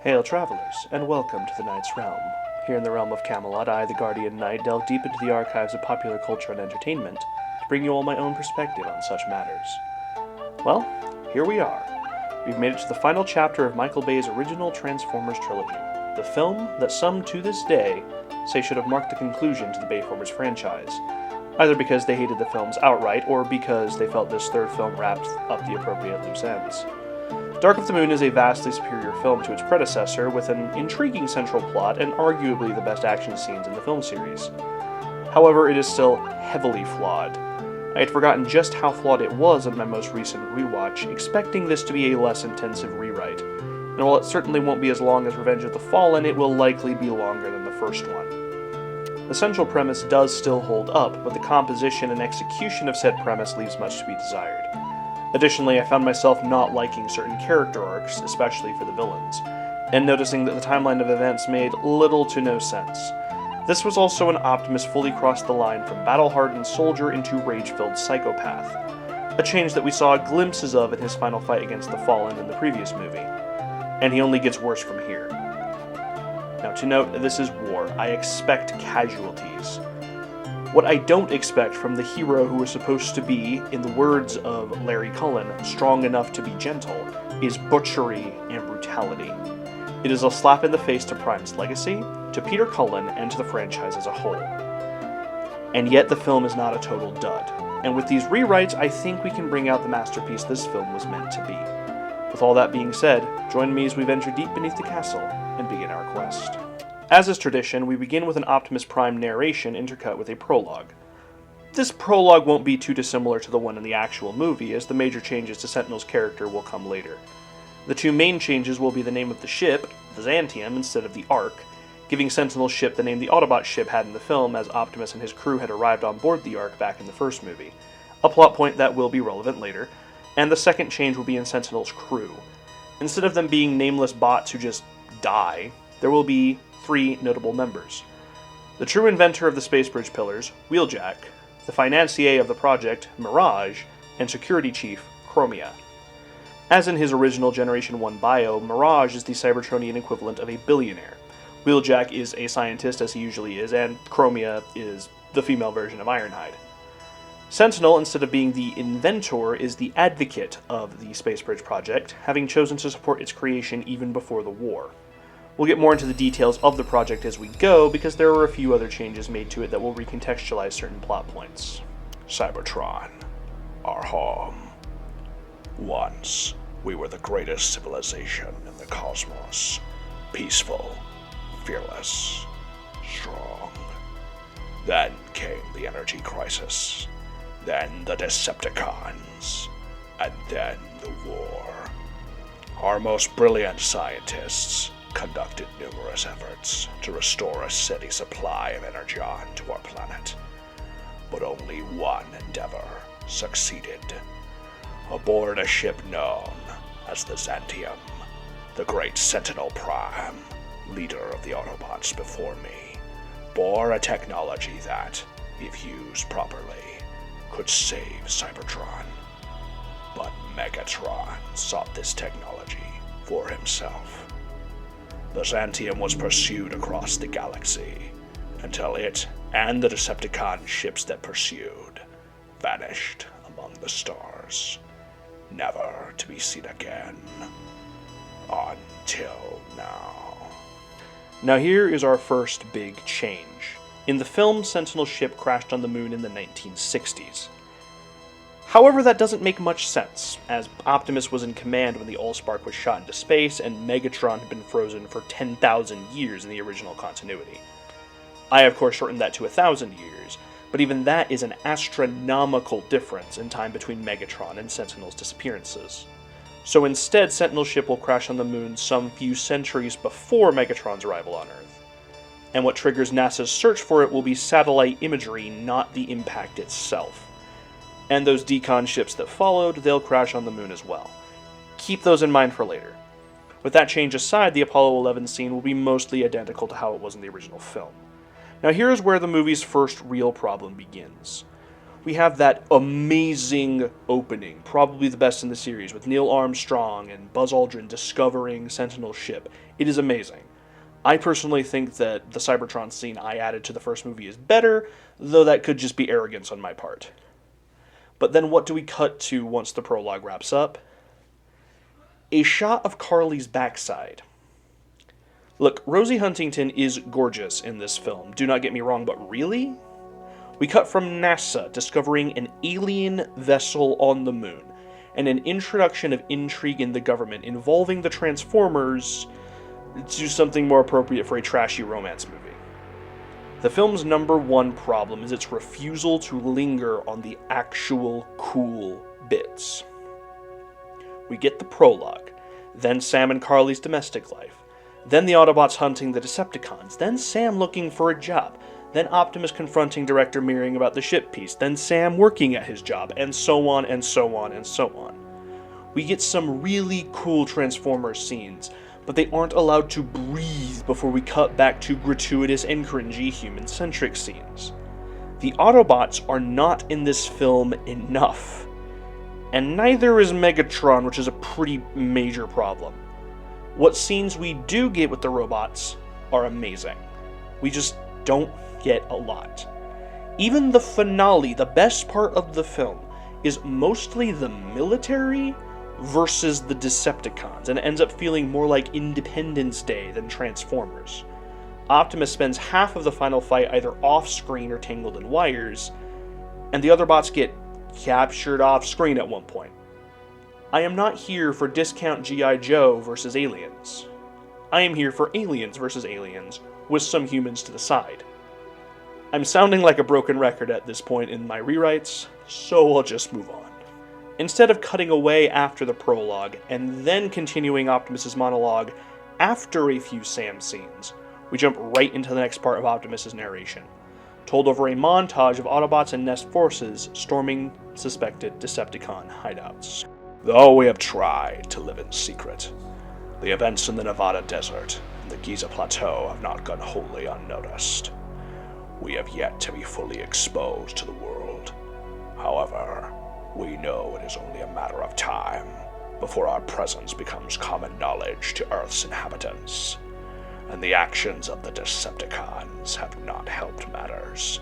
Hail travelers, and welcome to the Knight's Realm. Here in the realm of Camelot, I, the Guardian Knight, delve deep into the archives of popular culture and entertainment to bring you all my own perspective on such matters. Well, here we are. We've made it to the final chapter of Michael Bay's original Transformers trilogy, the film that some to this day say should have marked the conclusion to the Bayformers franchise, either because they hated the films outright or because they felt this third film wrapped up the appropriate loose ends. Dark of the Moon is a vastly superior film to its predecessor, with an intriguing central plot and arguably the best action scenes in the film series. However, it is still heavily flawed. I had forgotten just how flawed it was in my most recent rewatch, expecting this to be a less intensive rewrite. And while it certainly won't be as long as Revenge of the Fallen, it will likely be longer than the first one. The central premise does still hold up, but the composition and execution of said premise leaves much to be desired. Additionally, I found myself not liking certain character arcs, especially for the villains, and noticing that the timeline of events made little to no sense. This was also when Optimus fully crossed the line from battle-hardened soldier into rage-filled psychopath, a change that we saw glimpses of in his final fight against the Fallen in the previous movie, and he only gets worse from here. Now, to note, this is war. I expect casualties. What I don't expect from the hero who is supposed to be, in the words of Larry Cullen, strong enough to be gentle, is butchery and brutality. It is a slap in the face to Prime's legacy, to Peter Cullen, and to the franchise as a whole. And yet the film is not a total dud. And with these rewrites, I think we can bring out the masterpiece this film was meant to be. With all that being said, join me as we venture deep beneath the castle and begin our quest. As is tradition, we begin with an Optimus Prime narration intercut with a prologue. This prologue won't be too dissimilar to the one in the actual movie, as the major changes to Sentinel's character will come later. The two main changes will be the name of the ship, the Xantium, instead of the Ark, giving Sentinel's ship the name the Autobot ship had in the film, as Optimus and his crew had arrived on board the Ark back in the first movie, a plot point that will be relevant later. And the second change will be in Sentinel's crew. Instead of them being nameless bots who just die, there will be 3 notable members. The true inventor of the space bridge pillars, Wheeljack, the financier of the project, Mirage, and security chief, Chromia. As in his original Generation 1 bio, Mirage is the Cybertronian equivalent of a billionaire. Wheeljack is a scientist, as he usually is, and Chromia is the female version of Ironhide. Sentinel, instead of being the inventor, is the advocate of the Space Bridge project, having chosen to support its creation even before the war. We'll get more into the details of the project as we go, because there are a few other changes made to it that will recontextualize certain plot points. Cybertron, our home. Once, we were the greatest civilization in the cosmos. Peaceful, fearless, strong. Then came the energy crisis. Then the Decepticons. And then the war. Our most brilliant scientists conducted numerous efforts to restore a steady supply of energon to our planet. But only one endeavor succeeded. Aboard a ship known as the Xantium, the great Sentinel Prime, leader of the Autobots before me, bore a technology that, if used properly, could save Cybertron. But Megatron sought this technology for himself. The Xantium was pursued across the galaxy, until it, and the Decepticon ships that pursued, vanished among the stars, never to be seen again. Until now. Now here is our first big change. In the film, Sentinel's ship crashed on the moon in the 1960s. However, that doesn't make much sense, as Optimus was in command when the Allspark was shot into space, and Megatron had been frozen for 10,000 years in the original continuity. I, of course, shortened that to 1,000 years, but even that is an astronomical difference in time between Megatron and Sentinel's disappearances. So instead, Sentinel's ship will crash on the moon some few centuries before Megatron's arrival on Earth. And what triggers NASA's search for it will be satellite imagery, not the impact itself. And those decon ships that followed, they'll crash on the moon as well. Keep those in mind for later. With that change aside, the Apollo 11 scene will be mostly identical to how it was in the original film. Now here is where the movie's first real problem begins. we have that amazing opening, probably the best in the series, with Neil Armstrong and Buzz Aldrin discovering Sentinel's ship. It is amazing. I personally think that the Cybertron scene I added to the first movie is better, though that could just be arrogance on my part. But then what do we cut to once the prologue wraps up? A shot of Carly's backside. Look, Rosie Huntington is gorgeous in this film, do not get me wrong, but really? We cut from NASA discovering an alien vessel on the moon, and an introduction of intrigue in the government involving the Transformers to something more appropriate for a trashy romance movie. The film's number one problem is its refusal to linger on the actual cool bits. We get the prologue, then Sam and Carly's domestic life, then the Autobots hunting the Decepticons, then Sam looking for a job, then Optimus confronting Director Meering about the ship piece, then Sam working at his job, and so on and so on and so on. We get some really cool Transformers scenes, but they aren't allowed to breathe before we cut back to gratuitous and cringy human-centric scenes. The Autobots are not in this film enough, and neither is Megatron, which is a pretty major problem. What scenes we do get with the robots are amazing. We just don't get a lot. Even the finale, the best part of the film, is mostly the military versus the Decepticons, and it ends up feeling more like Independence Day than Transformers. Optimus spends half of the final fight either off-screen or tangled in wires, and the other bots get captured off-screen at one point. I am not here for discount G.I. Joe versus aliens. I am here for aliens versus aliens, with some humans to the side. I'm sounding like a broken record at this point in my rewrites, so I'll just move on. Instead of cutting away after the prologue, and then continuing Optimus' monologue after a few Sam scenes, we jump right into the next part of Optimus' narration, told over a montage of Autobots and Nest forces storming suspected Decepticon hideouts. Though we have tried to live in secret, the events in the Nevada desert and the Giza Plateau have not gone wholly unnoticed. We have yet to be fully exposed to the world. However, we know it is only a matter of time before our presence becomes common knowledge to Earth's inhabitants, and the actions of the Decepticons have not helped matters.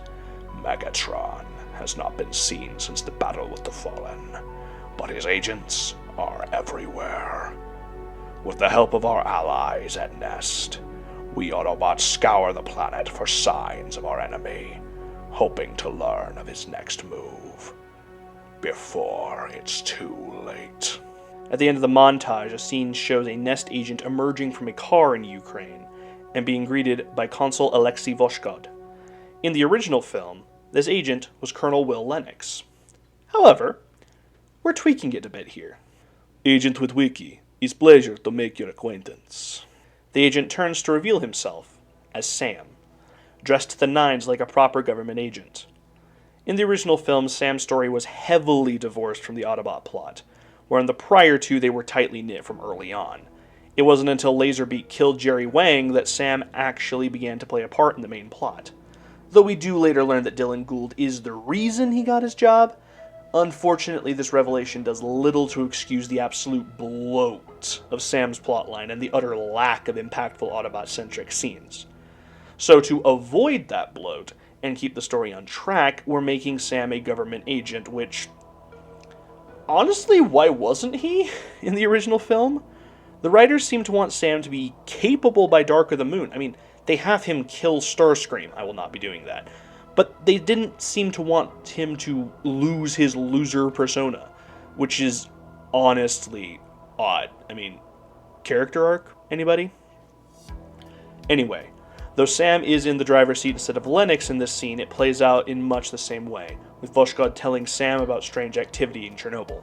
Megatron has not been seen since the battle with the Fallen, but his agents are everywhere. With the help of our allies at Nest, we Autobots scour the planet for signs of our enemy, hoping to learn of his next move before it's too late. At the end of the montage, a scene shows a Nest agent emerging from a car in Ukraine and being greeted by Consul Alexei Voshkod. In the original film, this agent was Colonel Will Lennox. However, we're tweaking it a bit here. Agent Witwicky, it's pleasure to make your acquaintance. The agent turns to reveal himself as Sam, dressed to the nines like a proper government agent. In the original film, Sam's story was heavily divorced from the Autobot plot, where in the prior two they were tightly knit from early on. It wasn't until Laserbeak killed Jerry Wang that Sam actually began to play a part in the main plot. Though we do later learn that Dylan Gould is the reason he got his job, unfortunately this revelation does little to excuse the absolute bloat of Sam's plotline and the utter lack of impactful Autobot-centric scenes. So to avoid that bloat and keep the story on track, we're making Sam a government agent, which, honestly, why wasn't he in the original film? The writers seem to want Sam to be capable by Dark of the Moon. I mean, they have him kill Starscream. I will not be doing that. But they didn't seem to want him to lose his loser persona, which is honestly odd. I mean, character arc? Anybody? Anyway, though Sam is in the driver's seat instead of Lennox in this scene, it plays out in much the same way, with Voshkod telling Sam about strange activity in Chernobyl.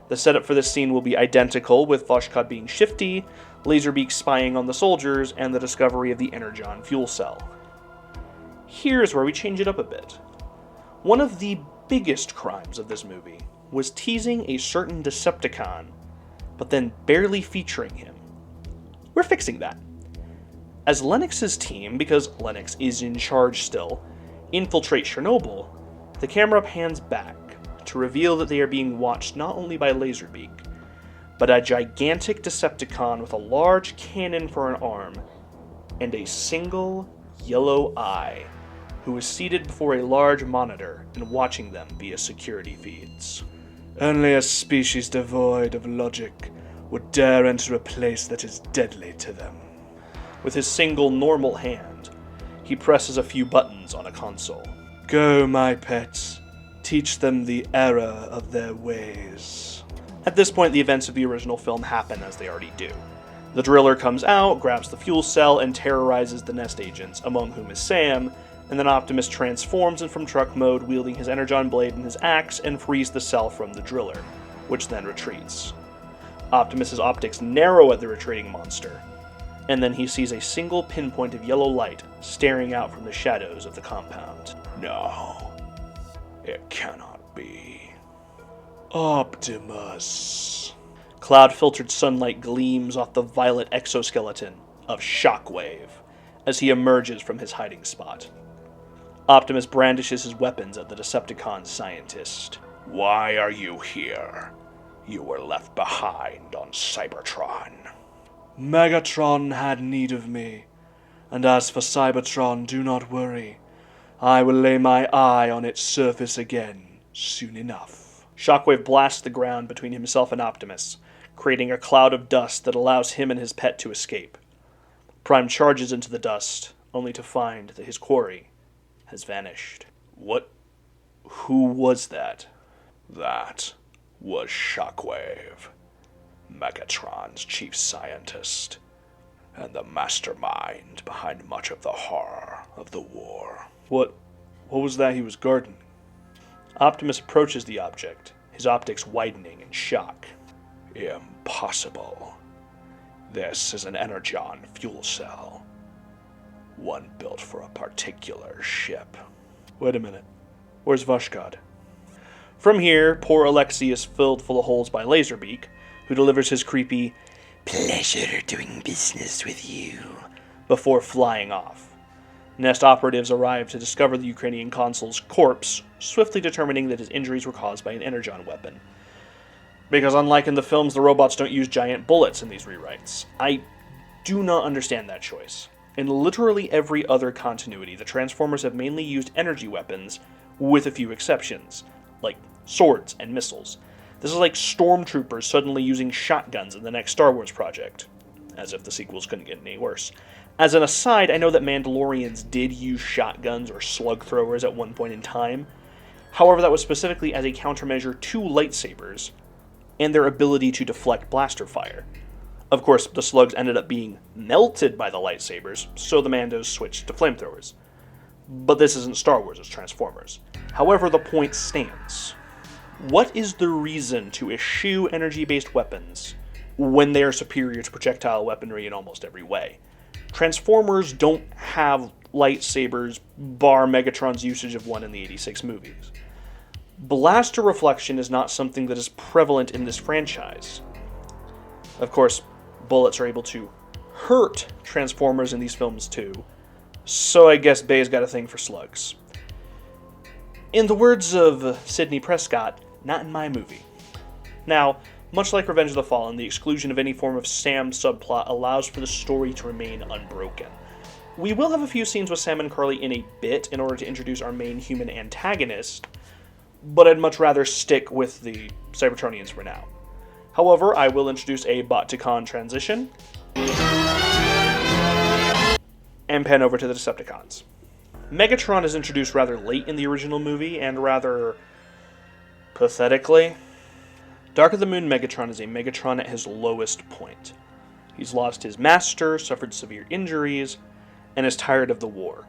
The setup for this scene will be identical, with Voshkod being shifty, Laserbeak spying on the soldiers, and the discovery of the Energon fuel cell. Here's where we change it up a bit. One of the biggest crimes of this movie was teasing a certain Decepticon, but then barely featuring him. We're fixing that. As Lennox's team, because Lennox is in charge still, infiltrate Chernobyl, The camera pans back to reveal that they are being watched not only by Laserbeak, but a gigantic Decepticon with a large cannon for an arm and a single yellow eye, who is seated before a large monitor and watching them via security feeds. Only a species devoid of logic would dare enter a place that is deadly to them. With his single normal hand, he presses a few buttons on a console. Go, my pets. Teach them the error of their ways. At this point, the events of the original film happen as they already do. The driller comes out, grabs the fuel cell, and terrorizes the Nest agents, among whom is Sam, and then Optimus transforms in from truck mode, wielding his energon blade and his axe, and frees the cell from the driller, which then retreats. Optimus's optics narrow at the retreating monster, and then he sees a single pinpoint of yellow light staring out from the shadows of the compound. No, it cannot be. Optimus. Cloud-filtered sunlight gleams off the violet exoskeleton of Shockwave as he emerges from his hiding spot. Optimus brandishes his weapons at the Decepticon scientist. Why are you here? You were left behind on Cybertron. Megatron had need of me, and as for Cybertron, do not worry. I will lay my eye on its surface again, soon enough. Shockwave blasts the ground between himself and Optimus, creating a cloud of dust that allows him and his pet to escape. Prime charges into the dust, only to find that his quarry has vanished. Who was that? That was Shockwave, Megatron's chief scientist, and the mastermind behind much of the horror of the war. What was that he was guarding? Optimus approaches the object, his optics widening in shock. Impossible. This is an energon fuel cell. One built for a particular ship. Wait a minute. Where's Vushgod? From here, poor Alexei is filled full of holes by Laserbeak, who delivers his creepy, "Pleasure doing business with you," before flying off. Nest operatives arrive to discover the Ukrainian consul's corpse, swiftly determining that his injuries were caused by an energon weapon. Because unlike in the films, the robots don't use giant bullets in these rewrites. I do not understand that choice. In literally every other continuity, the Transformers have mainly used energy weapons, with a few exceptions, like swords and missiles. This is like stormtroopers suddenly using shotguns in the next Star Wars project. As if the sequels couldn't get any worse. As an aside, I know that Mandalorians did use shotguns or slug throwers at one point in time. However, that was specifically as a countermeasure to lightsabers and their ability to deflect blaster fire. Of course, the slugs ended up being melted by the lightsabers, so the Mandos switched to flamethrowers. But this isn't Star Wars, it's Transformers. However, the point stands. What is the reason to eschew energy-based weapons when they are superior to projectile weaponry in almost every way? Transformers don't have lightsabers, bar Megatron's usage of one in the 86 movies. Blaster reflection is not something that is prevalent in this franchise. Of course, bullets are able to hurt Transformers in these films too, so I guess Bay's got a thing for slugs. In the words of Sidney Prescott, not in my movie. Now, much like Revenge of the Fallen, the exclusion of any form of Sam subplot allows for the story to remain unbroken. We will have a few scenes with Sam and Carly in a bit in order to introduce our main human antagonist, but I'd much rather stick with the Cybertronians for now. However, I will introduce a bot-to-con transition and pan over to the Decepticons. Megatron is introduced rather late in the original movie, and rather pathetically. Dark of the Moon Megatron is a Megatron at his lowest point. He's lost his master, suffered severe injuries, and is tired of the war.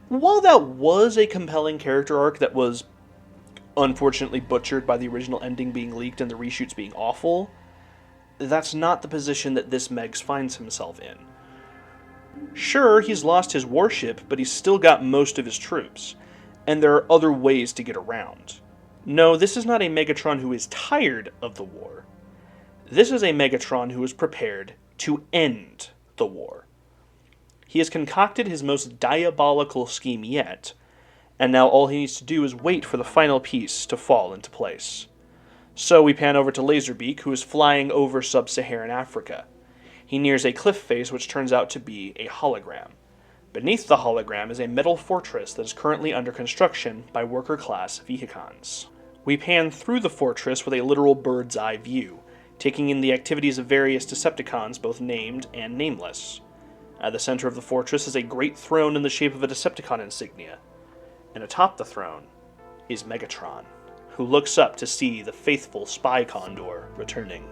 While that was a compelling character arc that was unfortunately butchered by the original ending being leaked and the reshoots being awful, that's not the position that this Megs finds himself in. Sure, he's lost his warship, but he's still got most of his troops, and there are other ways to get around. No, this is not a Megatron who is tired of the war. This is a Megatron who is prepared to end the war. He has concocted his most diabolical scheme yet, and now all he needs to do is wait for the final piece to fall into place. So we pan over to Laserbeak, who is flying over sub-Saharan Africa. He nears a cliff face which turns out to be a hologram. Beneath the hologram is a metal fortress that is currently under construction by worker-class Vehicons. We pan through the fortress with a literal bird's-eye view, taking in the activities of various Decepticons, both named and nameless. At the center of the fortress is a great throne in the shape of a Decepticon insignia, and atop the throne is Megatron, who looks up to see the faithful Spy Condor returning.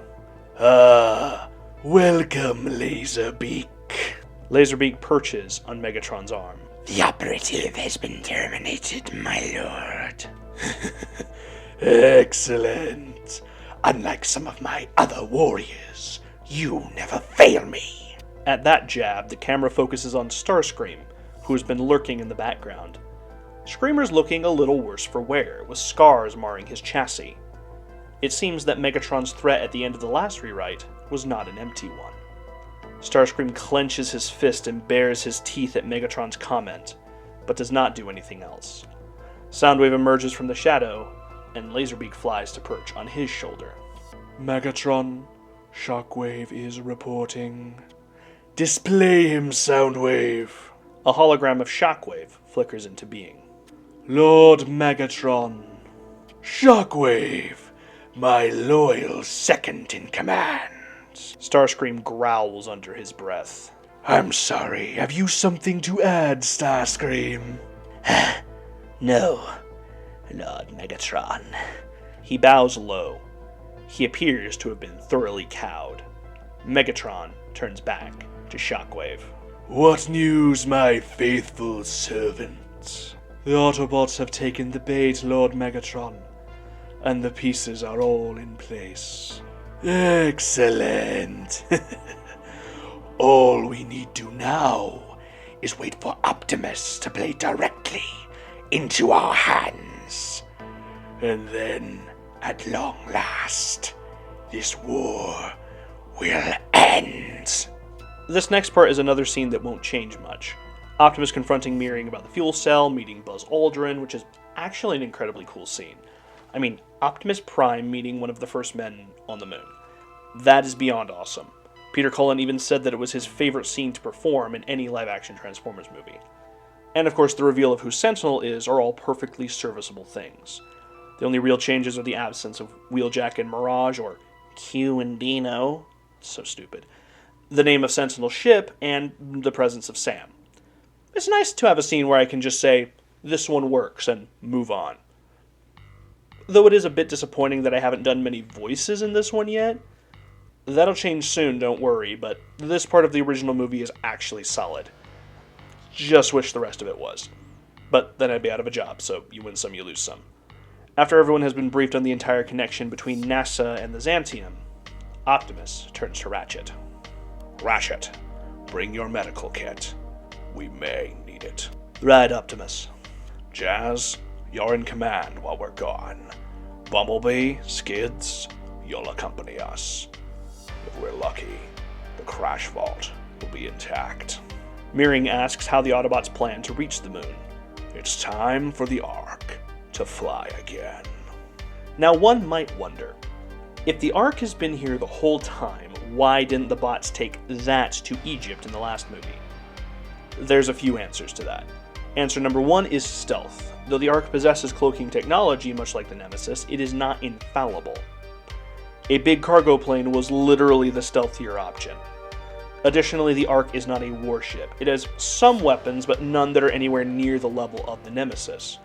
Ah, welcome, Laserbeak. Laserbeak perches on Megatron's arm. The operative has been terminated, my lord. Excellent. Unlike some of my other warriors, you never fail me. At that jab, the camera focuses on Starscream, who has been lurking in the background. Screamer's looking a little worse for wear, with scars marring his chassis. It seems that Megatron's threat at the end of the last rewrite was not an empty one. Starscream clenches his fist and bares his teeth at Megatron's comment, but does not do anything else. Soundwave emerges from the shadow, and Laserbeak flies to perch on his shoulder. Megatron, Shockwave is reporting. Display him, Soundwave. A hologram of Shockwave flickers into being. Lord Megatron. Shockwave, my loyal second in command. Starscream growls under his breath. I'm sorry, have you something to add, Starscream? No, Lord Megatron. He bows low. He appears to have been thoroughly cowed. Megatron turns back to Shockwave. What news, my faithful servant? The Autobots have taken the bait, Lord Megatron, and the pieces are all in place. Excellent. All we need to now is wait for Optimus to play directly into our hands. And then, at long last, this war will end. This next part is another scene that won't change much. Optimus confronting Meering about the fuel cell, meeting Buzz Aldrin, which is actually an incredibly cool scene. I mean, Optimus Prime meeting one of the first men on the moon. That is beyond awesome. Peter Cullen even said that it was his favorite scene to perform in any live-action Transformers movie. And of course, the reveal of who Sentinel is are all perfectly serviceable things. The only real changes are the absence of Wheeljack and Mirage, or Q and Dino. So stupid. The name of Sentinel's ship, and the presence of Sam. It's nice to have a scene where I can just say, this one works, and move on. Though it is a bit disappointing that I haven't done many voices in this one yet. That'll change soon, don't worry, but this part of the original movie is actually solid. Just wish the rest of it was. But then I'd be out of a job, so you win some, you lose some. After everyone has been briefed on the entire connection between NASA and the Xantium, Optimus turns to Ratchet. Ratchet, bring your medical kit. We may need it. Right, Optimus. Jazz, you're in command while we're gone. Bumblebee, Skids, you'll accompany us. If we're lucky, the crash vault will be intact. Meering asks how the Autobots plan to reach the moon. It's time for the Ark to fly again. Now one might wonder, if the Ark has been here the whole time, why didn't the bots take that to Egypt in the last movie? There's a few answers to that. Answer number one is stealth. Though the Ark possesses cloaking technology, much like the Nemesis, it is not infallible. A big cargo plane was literally the stealthier option. Additionally, the Ark is not a warship. It has some weapons, but none that are anywhere near the level of the Nemesis.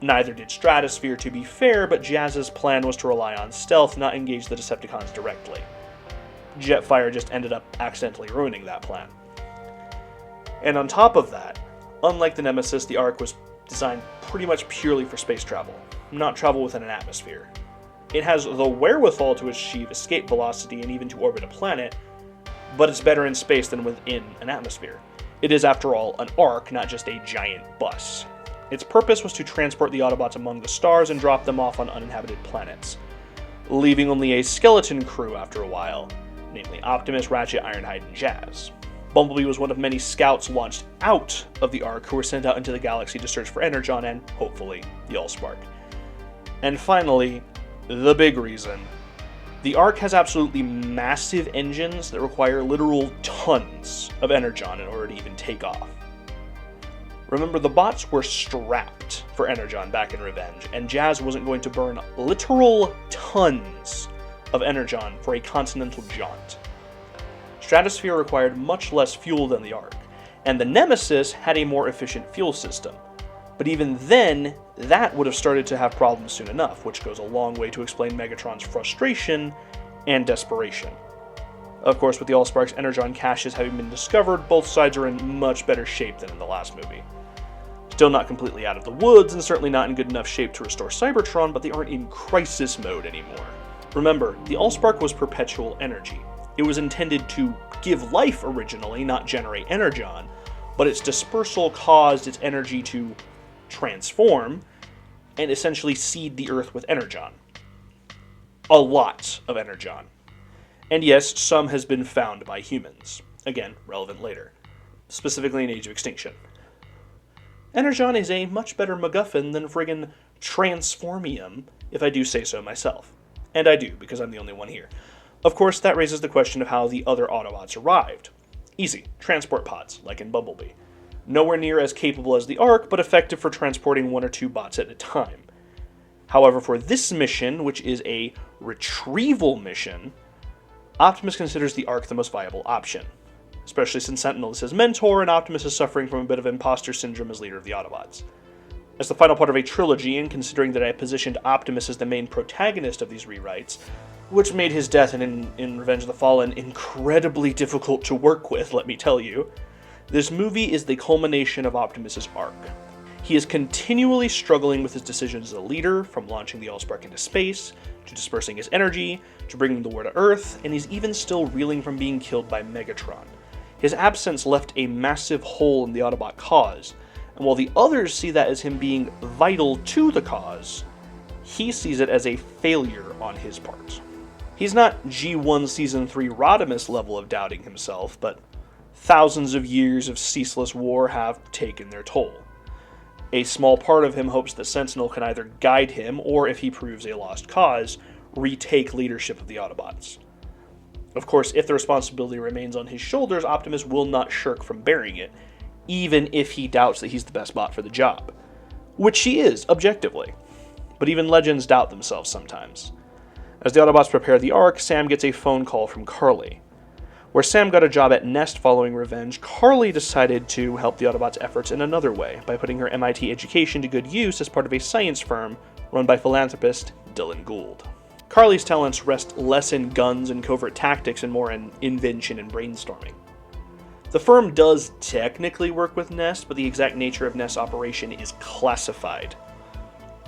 Neither did Stratosphere, to be fair, but Jazz's plan was to rely on stealth, not engage the Decepticons directly. Jetfire just ended up accidentally ruining that plan. And on top of that, unlike the Nemesis, the Ark was designed pretty much purely for space travel, not travel within an atmosphere. It has the wherewithal to achieve escape velocity and even to orbit a planet, but it's better in space than within an atmosphere. It is, after all, an Ark, not just a giant bus. Its purpose was to transport the Autobots among the stars and drop them off on uninhabited planets, leaving only a skeleton crew after a while, namely Optimus, Ratchet, Ironhide, and Jazz. Bumblebee was one of many scouts launched out of the Ark who were sent out into the galaxy to search for Energon and, hopefully, the Allspark. And finally, the big reason. The Ark has absolutely massive engines that require literal tons of Energon in order to even take off. Remember, the bots were strapped for Energon back in Revenge, and Jazz wasn't going to burn literal tons of Energon for a continental jaunt. Stratosphere required much less fuel than the Ark, and the Nemesis had a more efficient fuel system. But even then, that would have started to have problems soon enough, which goes a long way to explain Megatron's frustration and desperation. Of course, with the Allspark's Energon caches having been discovered, both sides are in much better shape than in the last movie. Still not completely out of the woods, and certainly not in good enough shape to restore Cybertron, but they aren't in crisis mode anymore. Remember, the Allspark was perpetual energy. It was intended to give life originally, not generate Energon, but its dispersal caused its energy to transform and essentially seed the Earth with Energon. A lot of Energon. And yes, some has been found by humans. Again, relevant later. Specifically in Age of Extinction. Energon is a much better MacGuffin than friggin' Transformium, if I do say so myself. And I do, because I'm the only one here. Of course, that raises the question of how the other Autobots arrived. Easy. Transport pods, like in Bumblebee. Nowhere near as capable as the Ark, but effective for transporting 1 or 2 bots at a time. However, for this mission, which is a retrieval mission, Optimus considers the Ark the most viable option. Especially since Sentinel is his mentor, and Optimus is suffering from a bit of imposter syndrome as leader of the Autobots. As the final part of a trilogy, and considering that I positioned Optimus as the main protagonist of these rewrites, which made his death in Revenge of the Fallen incredibly difficult to work with, let me tell you, this movie is the culmination of Optimus' arc. He is continually struggling with his decisions as a leader, from launching the Allspark into space, to dispersing his energy, to bringing the war to Earth, and he's even still reeling from being killed by Megatron. His absence left a massive hole in the Autobot cause, and while the others see that as him being vital to the cause, he sees it as a failure on his part. He's not G1 Season 3 Rodimus level of doubting himself, but thousands of years of ceaseless war have taken their toll. A small part of him hopes that Sentinel can either guide him, or if he proves a lost cause, retake leadership of the Autobots. Of course, if the responsibility remains on his shoulders, Optimus will not shirk from bearing it, even if he doubts that he's the best bot for the job. Which he is, objectively. But even legends doubt themselves sometimes. As the Autobots prepare the Ark, Sam gets a phone call from Carly. Where Sam got a job at Nest following Revenge, Carly decided to help the Autobots' efforts in another way, by putting her MIT education to good use as part of a science firm run by philanthropist Dylan Gould. Carly's talents rest less in guns and covert tactics and more in invention and brainstorming. The firm does technically work with Nest, but the exact nature of Nest's operation is classified.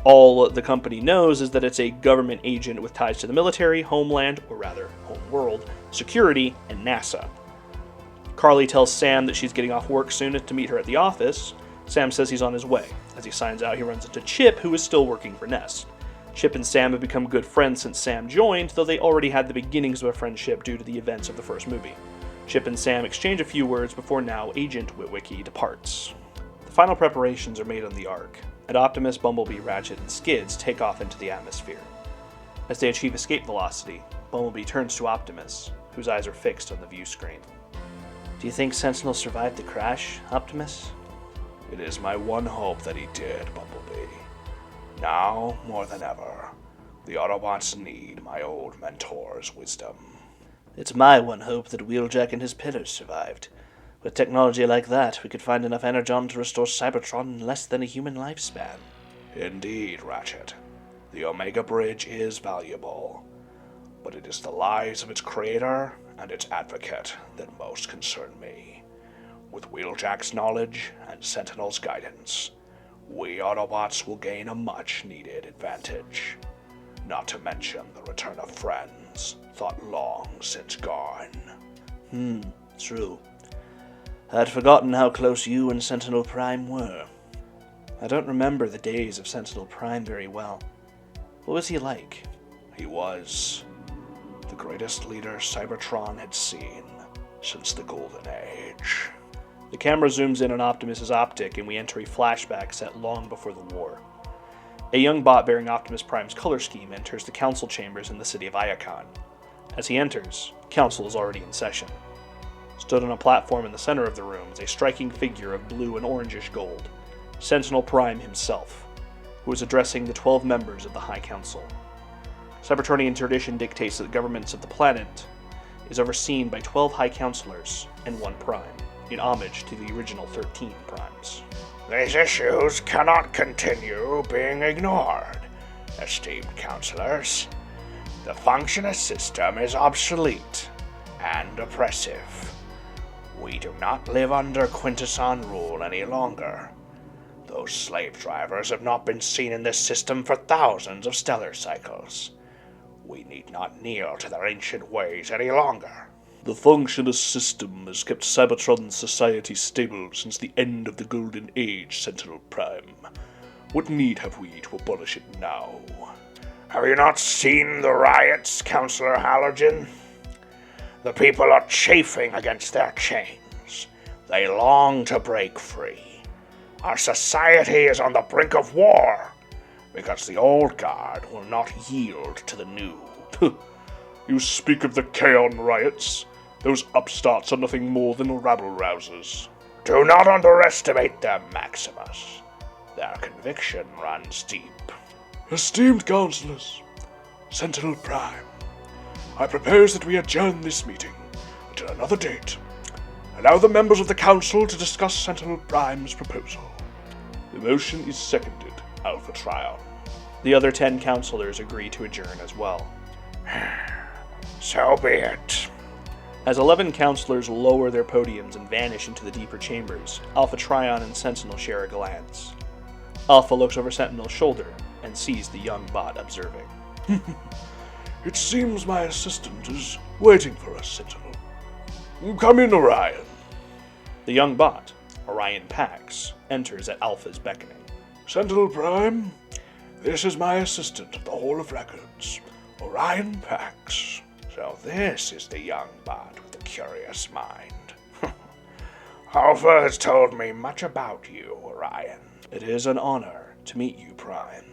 All the company knows is that it's a government agent with ties to the military, Homeland, or rather, Homeworld, security, and NASA. Carly tells Sam that she's getting off work soon to meet her at the office. Sam says he's on his way. As he signs out, he runs into Chip, who is still working for Nest. Chip and Sam have become good friends since Sam joined, though they already had the beginnings of a friendship due to the events of the first movie. Chip and Sam exchange a few words before now Agent Witwicky departs. The final preparations are made on the Ark, and Optimus, Bumblebee, Ratchet, and Skids take off into the atmosphere. As they achieve escape velocity, Bumblebee turns to Optimus, whose eyes are fixed on the view screen. Do you think Sentinel survived the crash, Optimus? It is my one hope that he did, Bumblebee. Now, more than ever, the Autobots need my old mentor's wisdom. It's my one hope that Wheeljack and his pillars survived. With technology like that, we could find enough energon to restore Cybertron in less than a human lifespan. Indeed, Ratchet. The Omega Bridge is valuable, but it is the lives of its creator and its advocate that most concern me. With Wheeljack's knowledge and Sentinel's guidance, we Autobots will gain a much-needed advantage. Not to mention the return of friends, thought long since gone. True. I'd forgotten how close you and Sentinel Prime were. I don't remember the days of Sentinel Prime very well. What was he like? He was the greatest leader Cybertron had seen since the Golden Age. The camera zooms in on Optimus's optic, and we enter a flashback set long before the war. A young bot bearing Optimus Prime's color scheme enters the council chambers in the city of Iacon. As he enters, council is already in session. Stood on a platform in the center of the room is a striking figure of blue and orangish gold, Sentinel Prime himself, who is addressing the 12 members of the High Council. Cybertronian tradition dictates that the governments of the planet is overseen by 12 High Counselors and 1 Prime, in homage to the original 13 Primes. These issues cannot continue being ignored, esteemed counselors. The functionist system is obsolete and oppressive. We do not live under Quintesson rule any longer. Those slave drivers have not been seen in this system for thousands of stellar cycles. We need not kneel to their ancient ways any longer. The functionist system has kept Cybertron's society stable since the end of the Golden Age, Sentinel Prime. What need have we to abolish it now? Have you not seen the riots, Counselor Halogen? The people are chafing against their chains. They long to break free. Our society is on the brink of war, because the old guard will not yield to the new. You speak of the Kaon riots. Those upstarts are nothing more than rabble-rousers. Do not underestimate them, Maximus. Their conviction runs deep. Esteemed councillors, Sentinel Prime, I propose that we adjourn this meeting until another date. Allow the members of the council to discuss Sentinel Prime's proposal. The motion is seconded, Alpha Trion. The other 10 counselors agree to adjourn as well. So be it. As 11 counselors lower their podiums and vanish into the deeper chambers, Alpha Trion and Sentinel share a glance. Alpha looks over Sentinel's shoulder and sees the young bot observing. It seems my assistant is waiting for us, Sentinel. Come in, Orion. The young bot, Orion Pax, enters at Alpha's beckoning. Sentinel Prime, this is my assistant at the Hall of Records, Orion Pax. So this is the young bot with the curious mind. Alpha has told me much about you, Orion. It is an honor to meet you, Prime.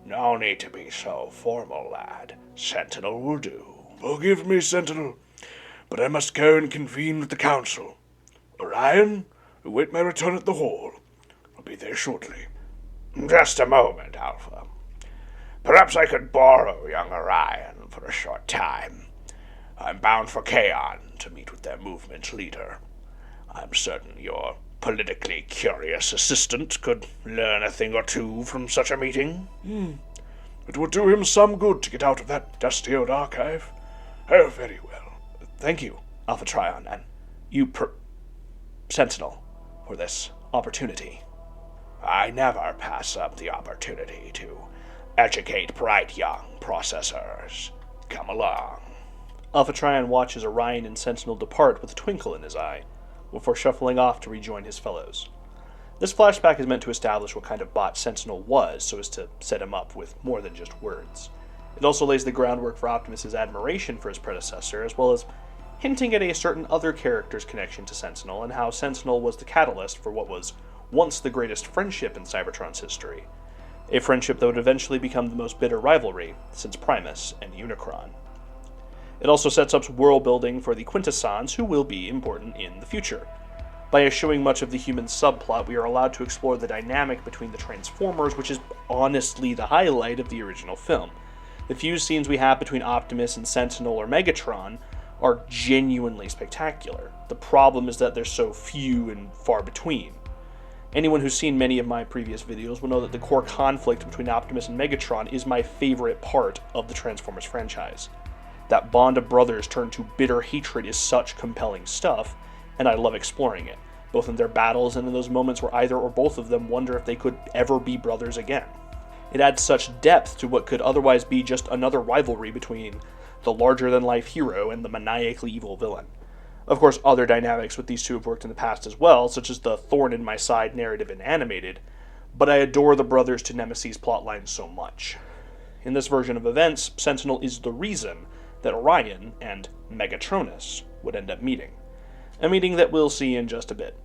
No need to be so formal, lad. Sentinel will do. Forgive me, Sentinel, but I must go and convene with the council. Orion, await my return at the hall. I'll be there shortly. Just a moment, Alpha. Perhaps I could borrow young Orion for a short time. I'm bound for Kaon to meet with their movement's leader. I'm certain your politically curious assistant could learn a thing or two from such a meeting. It would do him some good to get out of that dusty old archive. Oh, very well. Thank you, Alpha Trion, and you, Sentinel, for this opportunity. I never pass up the opportunity to educate bright young processors. Come along. Alpha Trion watches Orion and Sentinel depart with a twinkle in his eye, before shuffling off to rejoin his fellows. This flashback is meant to establish what kind of bot Sentinel was, so as to set him up with more than just words. It also lays the groundwork for Optimus's admiration for his predecessor, as well as hinting at a certain other character's connection to Sentinel, and how Sentinel was the catalyst for what was once the greatest friendship in Cybertron's history. A friendship that would eventually become the most bitter rivalry since Primus and Unicron. It also sets up world building for the Quintessons, who will be important in the future. By eschewing much of the human subplot, we are allowed to explore the dynamic between the Transformers, which is honestly the highlight of the original film. The few scenes we have between Optimus and Sentinel or Megatron are genuinely spectacular. The problem is that they're so few and far between. Anyone who's seen many of my previous videos will know that the core conflict between Optimus and Megatron is my favorite part of the Transformers franchise. That bond of brothers turned to bitter hatred is such compelling stuff, and I love exploring it, both in their battles and in those moments where either or both of them wonder if they could ever be brothers again. It adds such depth to what could otherwise be just another rivalry between the larger-than-life hero and the maniacally evil villain. Of course, other dynamics with these two have worked in the past as well, such as the thorn-in-my-side narrative in Animated, but I adore the brothers to Nemesis plotline so much. In this version of events, Sentinel is the reason that Orion and Megatronus would end up meeting. A meeting that we'll see in just a bit.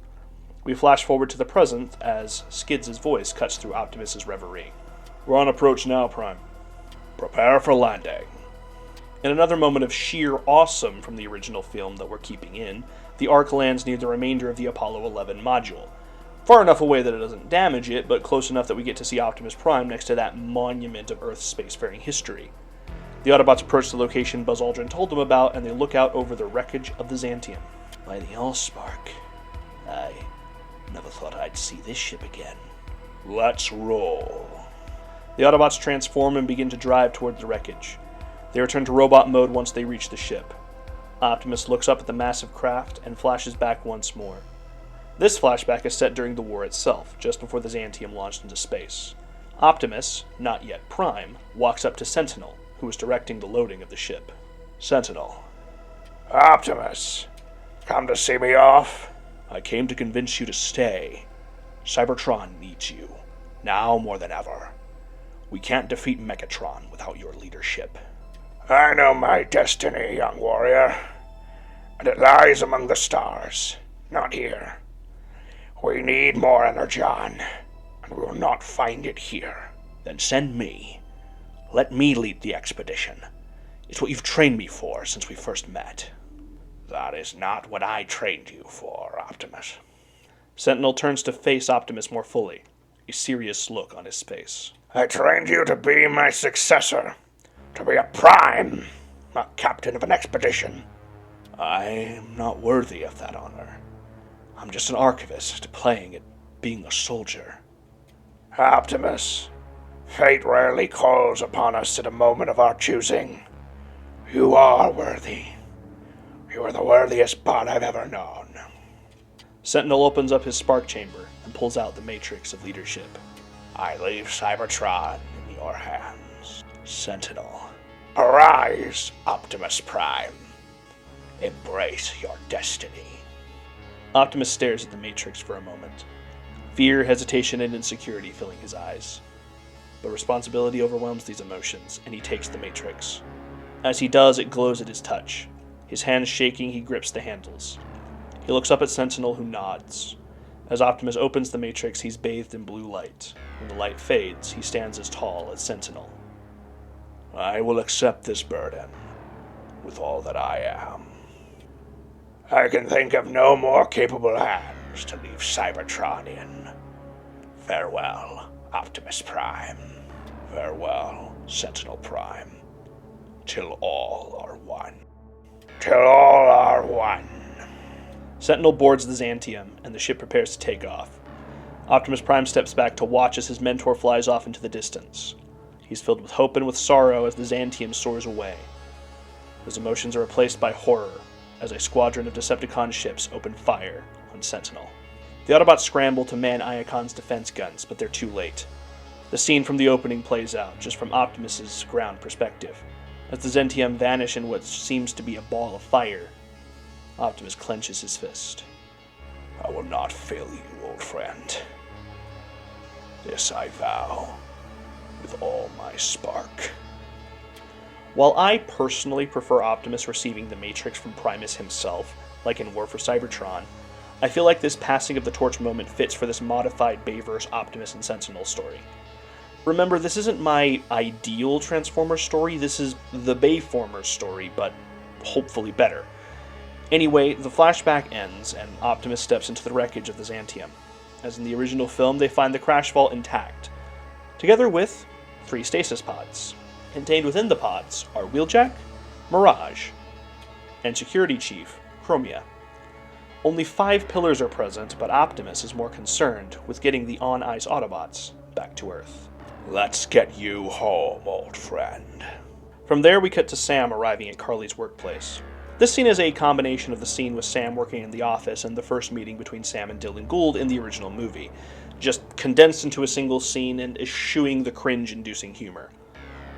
We flash forward to the present as Skids' voice cuts through Optimus' reverie. We're on approach now, Prime. Prepare for landing. In another moment of sheer awesome from the original film that we're keeping in, the Ark lands near the remainder of the Apollo 11 module. Far enough away that it doesn't damage it, but close enough that we get to see Optimus Prime next to that monument of Earth's spacefaring history. The Autobots approach the location Buzz Aldrin told them about, and they look out over the wreckage of the Xantium. By the Allspark, I never thought I'd see this ship again. Let's roll. The Autobots transform and begin to drive toward the wreckage. They return to robot mode once they reach the ship. Optimus looks up at the massive craft and flashes back once more. This flashback is set during the war itself, just before the Xantium launched into space. Optimus, not yet Prime, walks up to Sentinel, who is directing the loading of the ship. Sentinel. Optimus, come to see me off? I came to convince you to stay. Cybertron needs you, now more than ever. We can't defeat Megatron without your leadership. I know my destiny, young warrior, and it lies among the stars, not here. We need more energon, and we will not find it here. Then send me. Let me lead the expedition. It's what you've trained me for since we first met. That is not what I trained you for, Optimus. Sentinel turns to face Optimus more fully, a serious look on his face. I trained you to be my successor, to be a prime, not captain of an expedition. I am not worthy of that honor. I'm just an archivist playing at being a soldier. Optimus, fate rarely calls upon us at a moment of our choosing. You are worthy. You are the worthiest bot I've ever known. Sentinel opens up his spark chamber and pulls out the matrix of leadership. I leave Cybertron in your hands. Sentinel, arise, Optimus Prime. Embrace your destiny. Optimus stares at the matrix for a moment. Fear, hesitation, and insecurity filling his eyes. But responsibility overwhelms these emotions, and he takes the matrix. As he does, it glows at his touch. His hands shaking, he grips the handles. He looks up at Sentinel, who nods. As Optimus opens the matrix, he's bathed in blue light. When the light fades, he stands as tall as Sentinel. I will accept this burden, with all that I am. I can think of no more capable hands to leave Cybertron in. Farewell, Optimus Prime. Farewell, Sentinel Prime. Till all are one. Till all are one. Sentinel boards the Xantium, and the ship prepares to take off. Optimus Prime steps back to watch as his mentor flies off into the distance. He's filled with hope and with sorrow as the Xantium soars away. His emotions are replaced by horror as a squadron of Decepticon ships open fire on Sentinel. The Autobots scramble to man Iacon's defense guns, but they're too late. The scene from the opening plays out, just from Optimus's ground perspective. As the Xantium vanish in what seems to be a ball of fire, Optimus clenches his fist. I will not fail you, old friend. This I vow, with all my spark. While I personally prefer Optimus receiving the Matrix from Primus himself, like in War for Cybertron, I feel like this passing of the torch moment fits for this modified Bayverse Optimus and Sentinel story. Remember, this isn't my ideal Transformers story, this is the Bayformers story, but hopefully better. Anyway, the flashback ends, and Optimus steps into the wreckage of the Xantium. As in the original film, they find the crash vault intact, together with 3 stasis pods. Contained within the pods are Wheeljack, Mirage, and Security Chief, Chromia. Only 5 pillars are present, but Optimus is more concerned with getting the on-ice Autobots back to Earth. Let's get you home, old friend. From there, we cut to Sam arriving at Carly's workplace. This scene is a combination of the scene with Sam working in the office and the first meeting between Sam and Dylan Gould in the original movie, just condensed into a single scene and eschewing the cringe-inducing humor.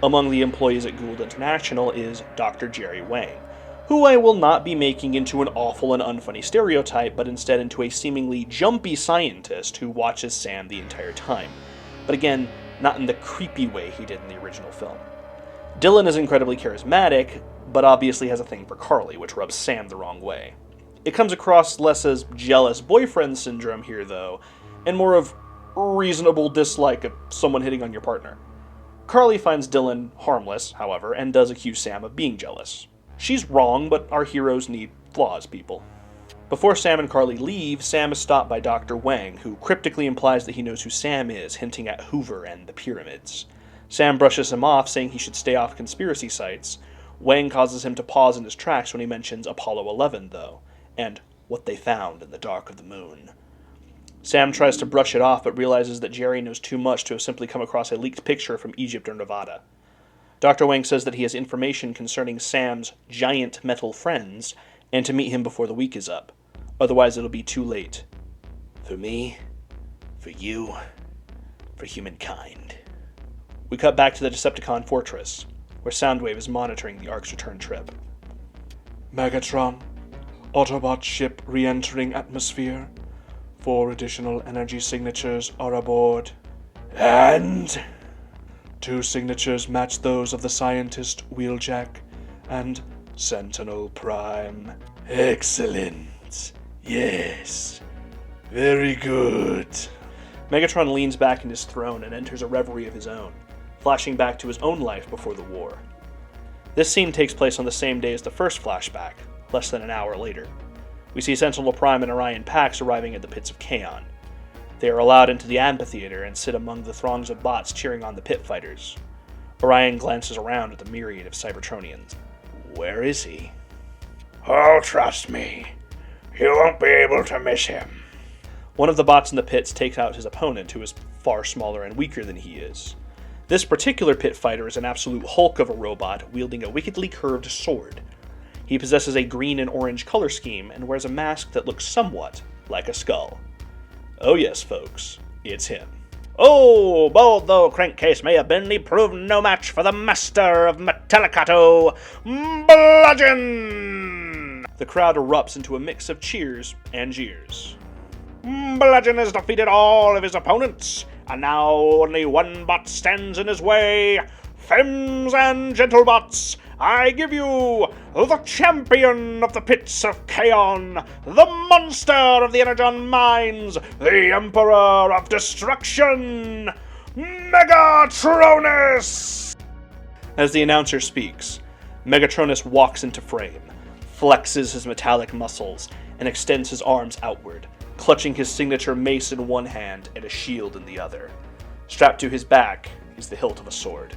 Among the employees at Gould International is Dr. Jerry Wang, who I will not be making into an awful and unfunny stereotype, but instead into a seemingly jumpy scientist who watches Sam the entire time. But again, not in the creepy way he did in the original film. Dylan is incredibly charismatic, but obviously has a thing for Carly, which rubs Sam the wrong way. It comes across less as jealous boyfriend syndrome here, though, and more of reasonable dislike of someone hitting on your partner. Carly finds Dylan harmless, however, and does accuse Sam of being jealous. She's wrong, but our heroes need flaws, people. Before Sam and Carly leave, Sam is stopped by Dr. Wang, who cryptically implies that he knows who Sam is, hinting at Hoover and the pyramids. Sam brushes him off, saying he should stay off conspiracy sites. Wang causes him to pause in his tracks when he mentions Apollo 11, though, and what they found in the dark of the moon. Sam tries to brush it off, but realizes that Jerry knows too much to have simply come across a leaked picture from Egypt or Nevada. Dr. Wang says that he has information concerning Sam's giant metal friends, and to meet him before the week is up. Otherwise, it'll be too late. For me, for you, for humankind. We cut back to the Decepticon fortress, where Soundwave is monitoring the Ark's return trip. Megatron, Autobot ship re-entering atmosphere. 4 additional energy signatures are aboard. And 2 signatures match those of the scientist Wheeljack and Sentinel Prime. excellent. Yes. Very good. Megatron leans back in his throne and enters a reverie of his own, flashing back to his own life before the war. This scene takes place on the same day as the first flashback, less than an hour later. We see Sentinel Prime and Orion Pax arriving at the Pits of Kaon. They are allowed into the amphitheater and sit among the throngs of bots cheering on the pit fighters. Orion glances around at the myriad of Cybertronians. Where is he? Oh, trust me. You won't be able to miss him. One of the bots in the pits takes out his opponent, who is far smaller and weaker than he is. This particular pit fighter is an absolute hulk of a robot wielding a wickedly curved sword. He possesses a green and orange color scheme and wears a mask that looks somewhat like a skull. Oh yes, folks, it's him. Oh, bold though Crankcase may have been, he proved no match for the master of Metallicato, Bludgeon! The crowd erupts into a mix of cheers and jeers. Bludgeon has defeated all of his opponents, and now only one bot stands in his way. Femmes and gentlemots, I give you the champion of the pits of Kaon, the monster of the Energon mines, the emperor of destruction, Megatronus! As the announcer speaks, Megatronus walks into frame, flexes his metallic muscles, and extends his arms outward, clutching his signature mace in one hand and a shield in the other. Strapped to his back is the hilt of a sword.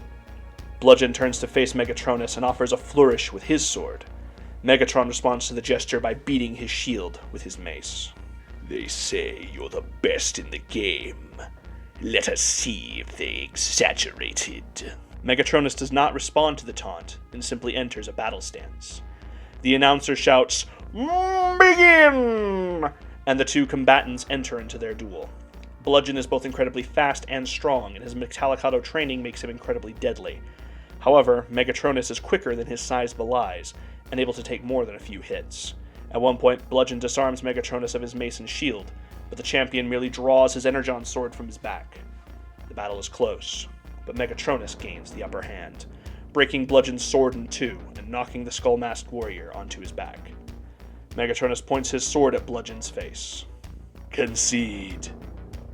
Bludgeon turns to face Megatronus and offers a flourish with his sword. Megatron responds to the gesture by beating his shield with his mace. They say you're the best in the game. Let us see if they exaggerated. Megatronus does not respond to the taunt and simply enters a battle stance. The announcer shouts, "Begin!" and the two combatants enter into their duel. Bludgeon is both incredibly fast and strong, and his Metallicato training makes him incredibly deadly. However, Megatronus is quicker than his size belies, and able to take more than a few hits. At one point, Bludgeon disarms Megatronus of his mace and shield, but the champion merely draws his Energon sword from his back. The battle is close, but Megatronus gains the upper hand, breaking Bludgeon's sword in two and knocking the skull-masked warrior onto his back. Megatronus points his sword at Bludgeon's face. Concede,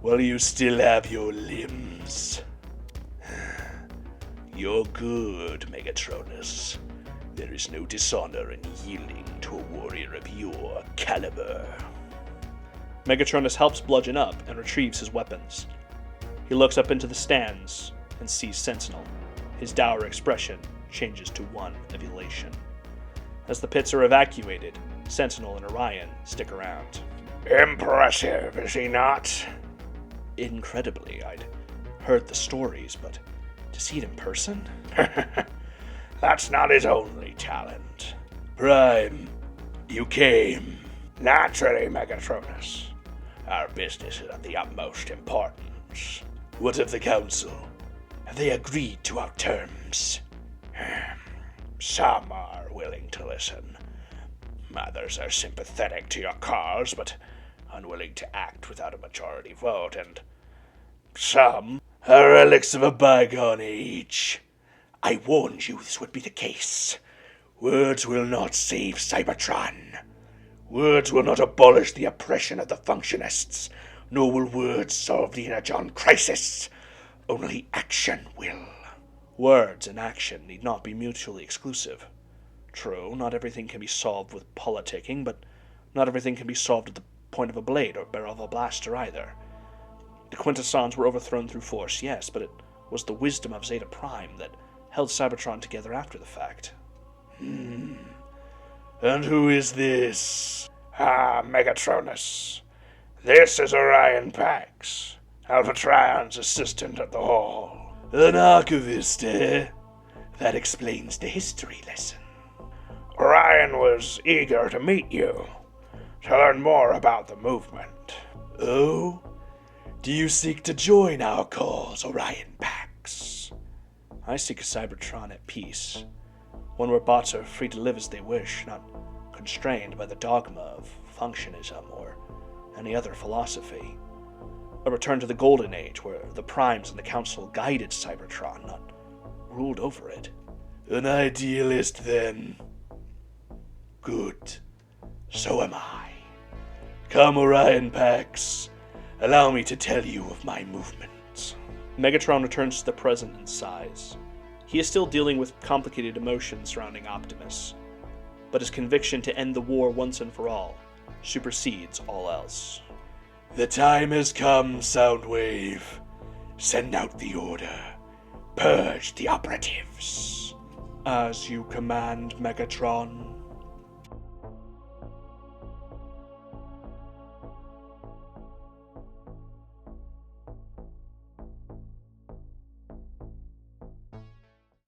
while you still have your limbs. You're good, Megatronus. There is no dishonor in yielding to a warrior of your caliber. Megatronus helps Bludgeon up and retrieves his weapons. He looks up into the stands and sees Sentinel. His dour expression changes to one of elation. As the pits are evacuated, Sentinel and Orion stick around. Impressive, is he not? Incredibly, I'd heard the stories, but to see it in person? That's not his only talent. Prime, you came. Naturally, Megatronus. Our business is of the utmost importance. What of the Council? Have they agreed to our terms? Some are willing to listen. Others are sympathetic to your cause, but unwilling to act without a majority vote, and some are relics of a bygone age. I warned you this would be the case. Words will not save Cybertron. Words will not abolish the oppression of the Functionists, nor will words solve the Energon crisis. Only action will. Words and action need not be mutually exclusive. True, not everything can be solved with politicking, but not everything can be solved at the point of a blade or barrel of a blaster either. The Quintessons were overthrown through force, yes, but it was the wisdom of Zeta Prime that held Cybertron together after the fact. And who is this? Megatronus. This is Orion Pax, Alpha Trion's assistant at the Hall. An archivist, eh? That explains the history lesson. Orion was eager to meet you, to learn more about the movement. Oh? Do you seek to join our cause, Orion Pax? I seek a Cybertron at peace, one where bots are free to live as they wish, not constrained by the dogma of functionism or any other philosophy. A return to the Golden Age, where the Primes and the Council guided Cybertron, not ruled over it. An idealist, then? Good. So am I. Come, Orion Pax. Allow me to tell you of my movements. Megatron returns to the present and sighs. He is still dealing with complicated emotions surrounding Optimus, but his conviction to end the war once and for all supersedes all else. The time has come, Soundwave. Send out the order. Purge the operatives. As you command, Megatron.